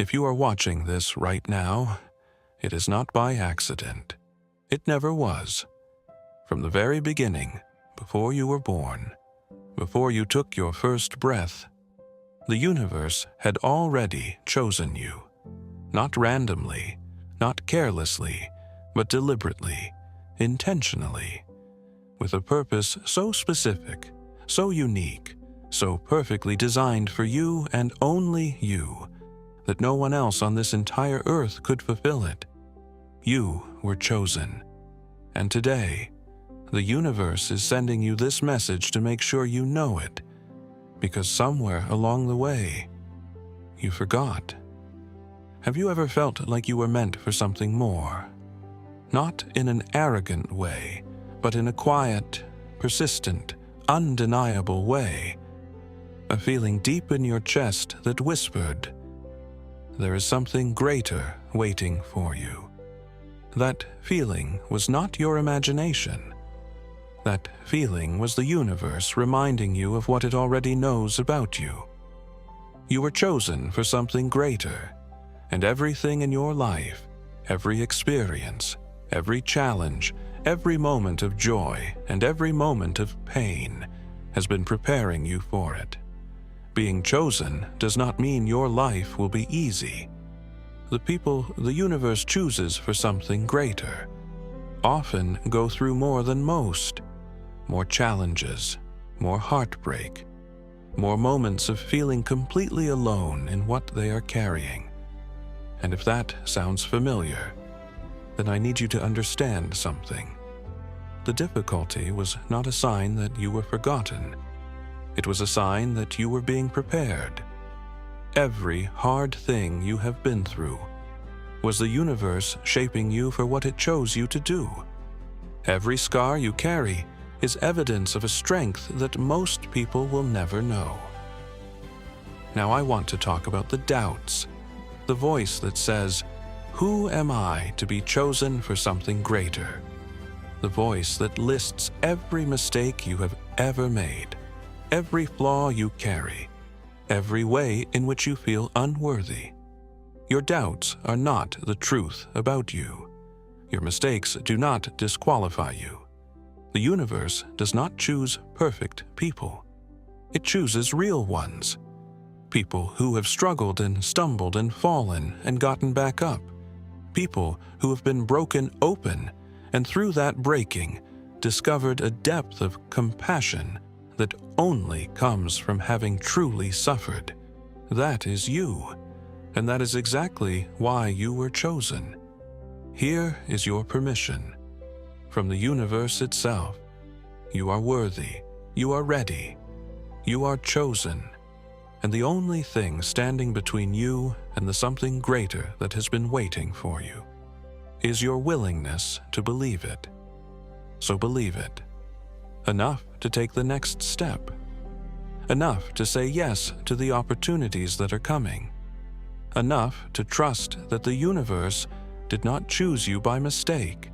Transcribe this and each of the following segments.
If you are watching this right now, it is not by accident. It never was. From the very beginning, before you were born, before you took your first breath, the universe had already chosen you. Not randomly, not carelessly, but deliberately, intentionally, with a purpose so specific, so unique, so perfectly designed for you and only you, that no one else on this entire earth could fulfill it. You were chosen. And today, the universe is sending you this message to make sure you know it, because somewhere along the way, you forgot. Have you ever felt like you were meant for something more? Not in an arrogant way, but in a quiet, persistent, undeniable way. A feeling deep in your chest that whispered, there is something greater waiting for you. That feeling was not your imagination. That feeling was the universe reminding you of what it already knows about you. You were chosen for something greater, and everything in your life, every experience, every challenge, every moment of joy, and every moment of pain has been preparing you for it. Being chosen does not mean your life will be easy. The people the universe chooses for something greater often go through more than most, more challenges, more heartbreak, more moments of feeling completely alone in what they are carrying. And if that sounds familiar, then I need you to understand something. The difficulty was not a sign that you were forgotten. It was a sign that you were being prepared. Every hard thing you have been through was the universe shaping you for what it chose you to do. Every scar you carry is evidence of a strength that most people will never know. Now I want to talk about the doubts, the voice that says, "Who am I to be chosen for something greater?" The voice that lists every mistake you have ever made, every flaw you carry, every way in which you feel unworthy. Your doubts are not the truth about you. Your mistakes do not disqualify you. The universe does not choose perfect people. It chooses real ones. People who have struggled and stumbled and fallen and gotten back up. People who have been broken open and through that breaking discovered a depth of compassion that only comes from having truly suffered. That is you, and that is exactly why you were chosen. Here is your permission. From the universe itself, you are worthy, you are ready, you are chosen, and the only thing standing between you and the something greater that has been waiting for you is your willingness to believe it. So believe it. Enough to take the next step. Enough to say yes to the opportunities that are coming. Enough to trust that the universe did not choose you by mistake.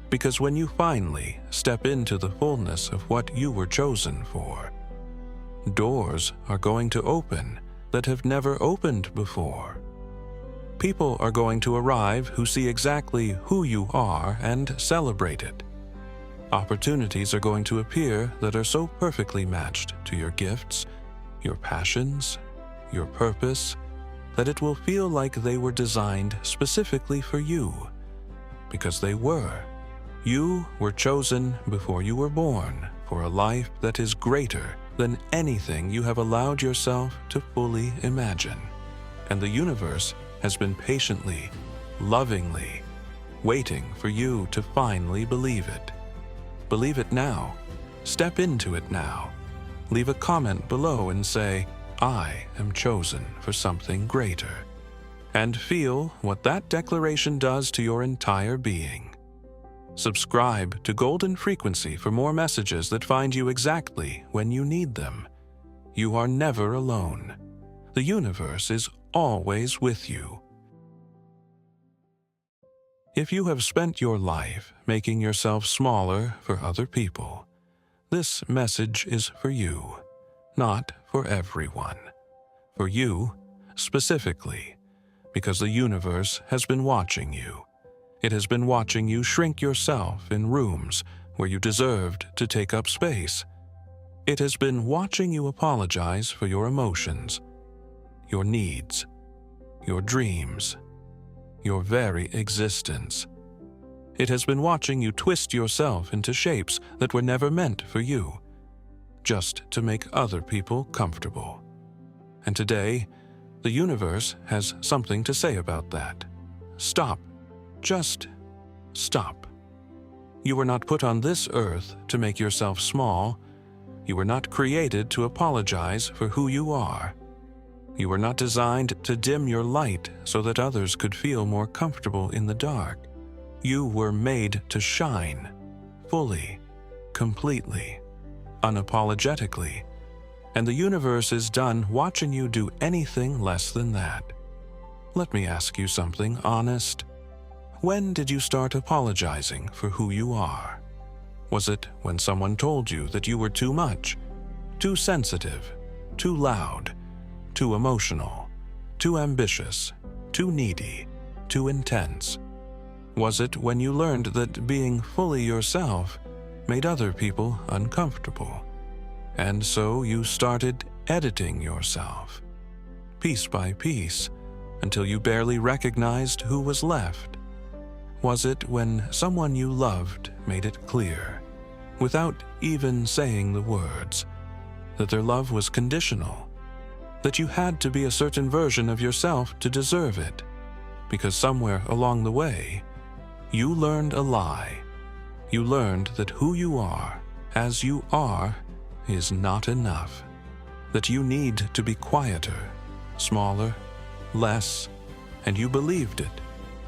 Because when you finally step into the fullness of what you were chosen for, doors are going to open that have never opened before. People are going to arrive who see exactly who you are and celebrate it. Opportunities are going to appear that are so perfectly matched to your gifts, your passions, your purpose, that it will feel like they were designed specifically for you, because they were. You were chosen before you were born for a life that is greater than anything you have allowed yourself to fully imagine. And the universe has been patiently, lovingly, waiting for you to finally believe it. Believe it now. Step into it now. Leave a comment below and say, "I am chosen for something greater." And feel what that declaration does to your entire being. Subscribe to Golden Frequency for more messages that find you exactly when you need them. You are never alone. The universe is always with you. If you have spent your life making yourself smaller for other people, this message is for you, not for everyone. For you, specifically, because the universe has been watching you. It has been watching you shrink yourself in rooms where you deserved to take up space. It has been watching you apologize for your emotions, your needs, your dreams, your very existence. It has been watching you twist yourself into shapes that were never meant for you, just to make other people comfortable. And today, the universe has something to say about that. Stop. Just stop. You were not put on this earth to make yourself small. You were not created to apologize for who you are. You were not designed to dim your light so that others could feel more comfortable in the dark. You were made to shine, fully, completely, unapologetically, and the universe is done watching you do anything less than that. Let me ask you something honest. When did you start apologizing for who you are? Was it when someone told you that you were too much, too sensitive, too loud, too emotional, too ambitious, too needy, too intense? Was it when you learned that being fully yourself made other people uncomfortable, and so you started editing yourself, piece by piece, until you barely recognized who was left? Was it when someone you loved made it clear, without even saying the words, that their love was conditional, that you had to be a certain version of yourself to deserve it, because somewhere along the way, you learned a lie. You learned that who you are, as you are, is not enough, that you need to be quieter, smaller, less, and you believed it,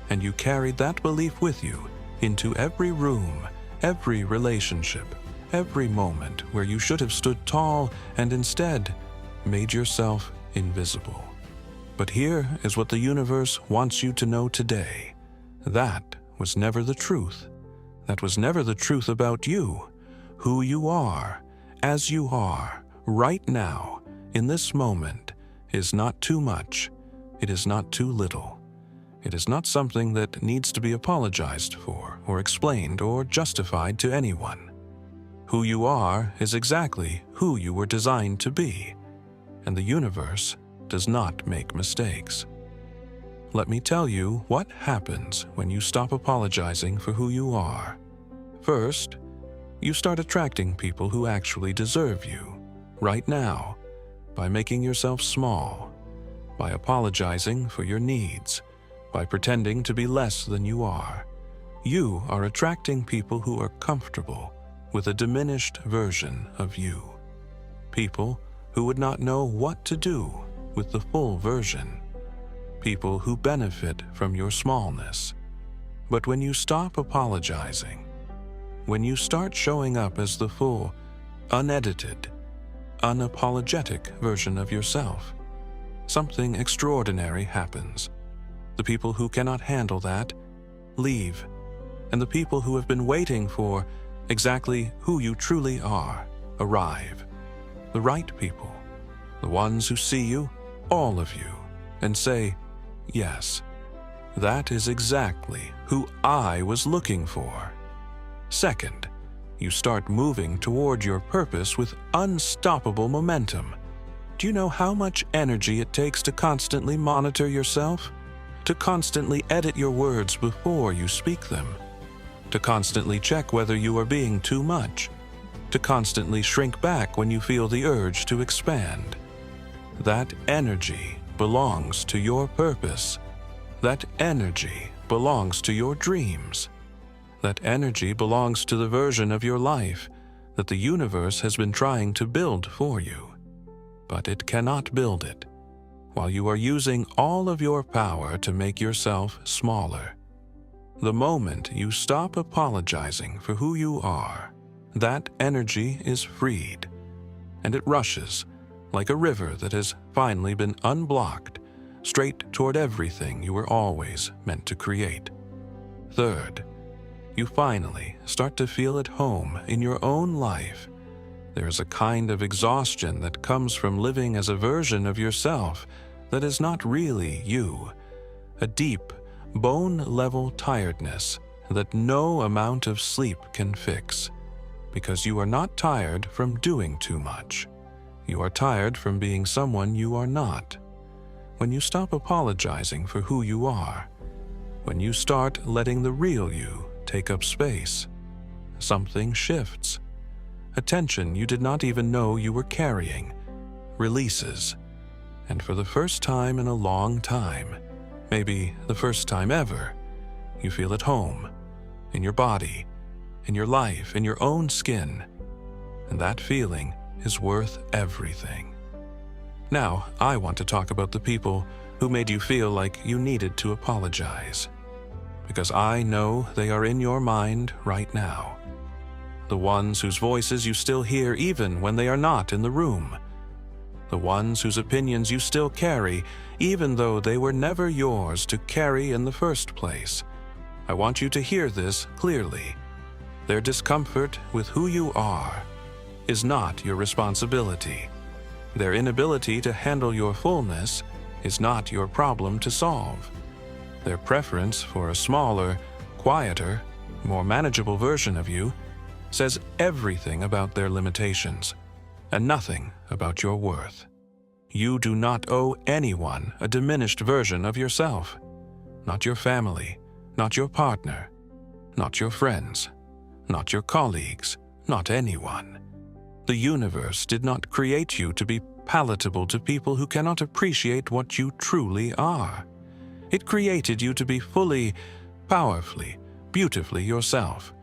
and you carried that belief with you into every room, every relationship, every moment where you should have stood tall and instead made yourself invisible. But here is what the universe wants you to know today. That was never the truth. That was never the truth about you, who you are, as you are, right now, in this moment, is not too much. It is not too little. It is not something that needs to be apologized for, or explained, or justified to anyone. Who you are is exactly who you were designed to be, and the universe does not make mistakes. Let me tell you what happens when you stop apologizing for who you are. First, you start attracting people who actually deserve you, right now, by making yourself small, by apologizing for your needs, by pretending to be less than you are. You are attracting people who are comfortable with a diminished version of you. People who would not know what to do with the full version. People who benefit from your smallness. But when you stop apologizing, when you start showing up as the full, unedited, unapologetic version of yourself, something extraordinary happens. The people who cannot handle that leave, and the people who have been waiting for exactly who you truly are arrive. The right people, the ones who see you, all of you, and say, yes, that is exactly who I was looking for. Second, you start moving toward your purpose with unstoppable momentum. Do you know how much energy it takes to constantly monitor yourself? To constantly edit your words before you speak them? To constantly check whether you are being too much? To constantly shrink back when you feel the urge to expand? That energy belongs to your purpose. That energy belongs to your dreams. That energy belongs to the version of your life that the universe has been trying to build for you. But it cannot build it while you are using all of your power to make yourself smaller. The moment you stop apologizing for who you are, that energy is freed, and it rushes like a river that has finally been unblocked, straight toward everything you were always meant to create. Third, you finally start to feel at home in your own life. There is a kind of exhaustion that comes from living as a version of yourself that is not really you, a deep, bone-level tiredness that no amount of sleep can fix, because you are not tired from doing too much. You are tired from being someone you are not. When you stop apologizing for who you are, when you start letting the real you take up space, something shifts. A tension you did not even know you were carrying releases, and for the first time in a long time, maybe the first time ever, you feel at home, in your body, in your life, in your own skin, and that feeling is worth everything. Now, I want to talk about the people who made you feel like you needed to apologize, because I know they are in your mind right now. The ones whose voices you still hear even when they are not in the room. The ones whose opinions you still carry even though they were never yours to carry in the first place. I want you to hear this clearly. Their discomfort with who you are is not your responsibility. Their inability to handle your fullness is not your problem to solve. Their preference for a smaller, quieter, more manageable version of you says everything about their limitations and nothing about your worth. You do not owe anyone a diminished version of yourself. Not your family, not your partner, not your friends, not your colleagues, not anyone. The universe did not create you to be palatable to people who cannot appreciate what you truly are. It created you to be fully, powerfully, beautifully yourself.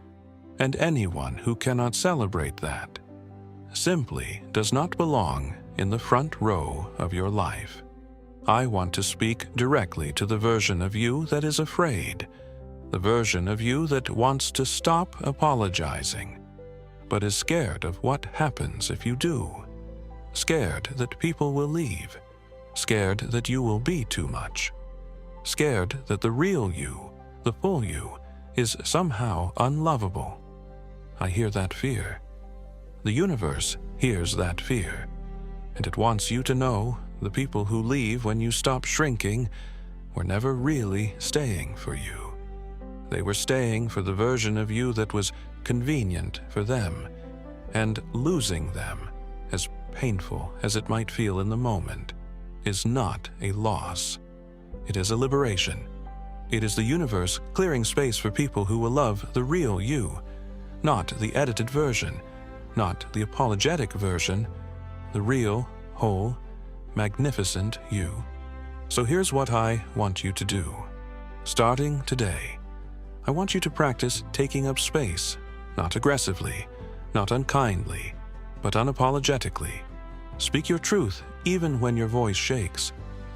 And anyone who cannot celebrate that simply does not belong in the front row of your life. I want to speak directly to the version of you that is afraid, the version of you that wants to stop apologizing, but is scared of what happens if you do, scared that people will leave, scared that you will be too much, scared that the real you, the full you, is somehow unlovable. I hear that fear. The universe hears that fear, and it wants you to know the people who leave when you stop shrinking were never really staying for you. They were staying for the version of you that was convenient for them, and losing them, as painful as it might feel in the moment, is not a loss. It is a liberation. It is the universe clearing space for people who will love the real you, not the edited version, not the apologetic version, the real, whole, magnificent you. So here's what I want you to do. Starting today, I want you to practice taking up space, not aggressively, not unkindly, but unapologetically. Speak your truth even when your voice shakes.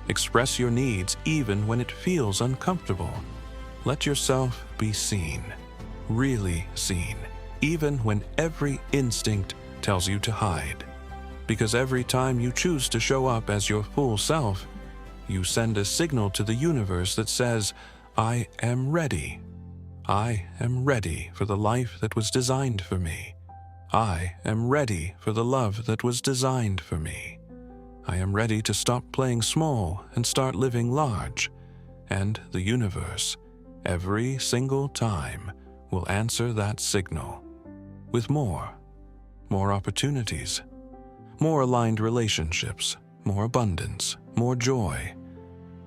Express your needs even when it feels uncomfortable. Let yourself be seen, really seen, even when every instinct tells you to hide. Because every time you choose to show up as your full self, you send a signal to the universe that says, I am ready. I am ready for the life that was designed for me. I am ready for the love that was designed for me. I am ready to stop playing small and start living large. And the universe, every single time, will answer that signal with more opportunities, more aligned relationships, more abundance, more joy,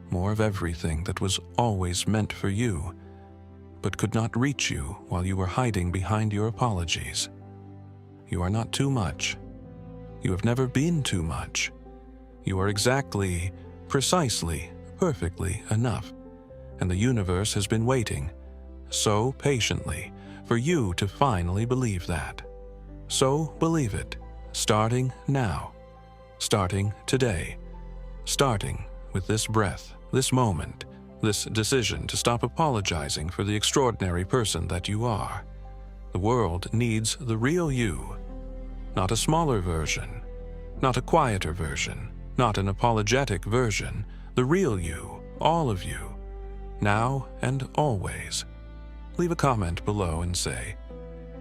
more of everything that was always meant for you, but could not reach you while you were hiding behind your apologies. You are not too much. You have never been too much. You are exactly, precisely, perfectly enough, and the universe has been waiting so patiently for you to finally believe that. So believe it, starting now, starting today, starting with this breath, this moment, this decision to stop apologizing for the extraordinary person that you are. The world needs the real you, not a smaller version, not a quieter version, not an apologetic version, the real you, all of you, now and always. Leave a comment below and say,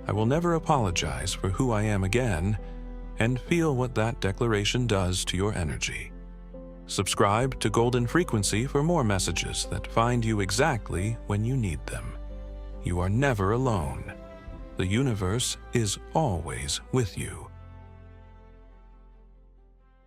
I will never apologize for who I am again, and feel what that declaration does to your energy. Subscribe to Golden Frequency for more messages that find you exactly when you need them. You are never alone. The universe is always with you.